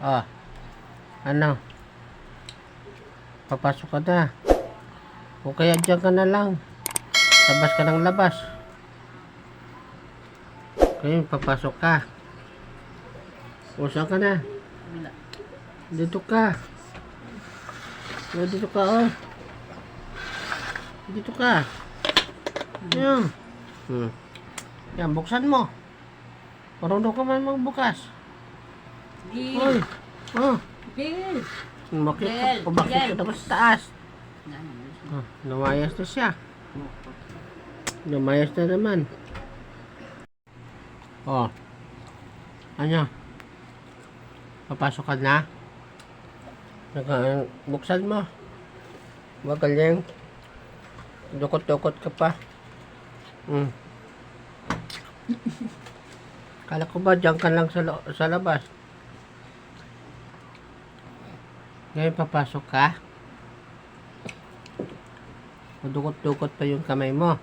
Oh, ano? Papasok ka na. O kaya dyan ka na lang. Labas ka ng labas. Kaya papasok ka. O saan ka na? Dito ka. Dito ka, oh. Dito ka. Yan. Yan, buksan mo. Marunong ka man magbukas. Oy. Oh. Bakit ka dapat sa taas? Lumayas na siya. Lumayas na naman. Oh. Ano? Papasok ka na? Buksan mo. Magaling. Dukot-dukot ka pa. Kala ko ba dyan ka lang sa labas? Ngayon papasok ka? Dukot-dukot pa yung kamay mo.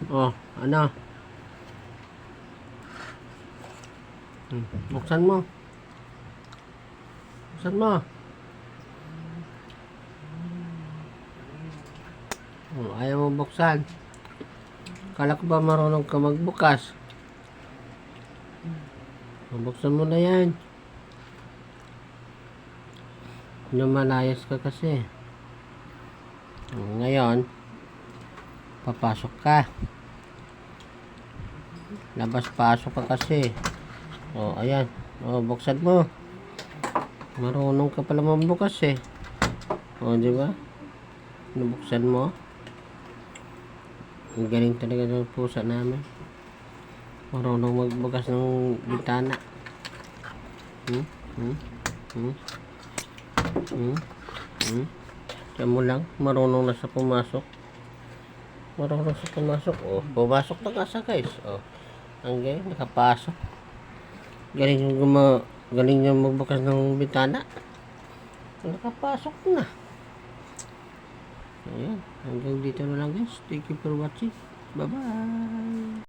Oh, ano? Buksan mo. Buksan mo. Oh, ayaw mo buksan. Kala ko ba marunong ka magbukas? Buksan mo na yan. Lumalayas ka kasi. Ngayon, papasok ka. Labas-pasok ka kasi. Oh, ayan. Oh, buksan mo. Marunong ka pala magbukas eh. Oh, di ba? Nabuksan mo. Ang galing talaga ng pusa namin. Marunong magbukas ng bintana. Diyan mo lang. Marunong na sa pumasok. Marunong sa pumasok. Oh, pumasok na kasi guys. Oh, ang galing. Nakapasok. Galing yung magbukas ng bintana. Nakapasok na. Ayan. Hanggang dito na lang guys. Thank you for watching. Bye-bye.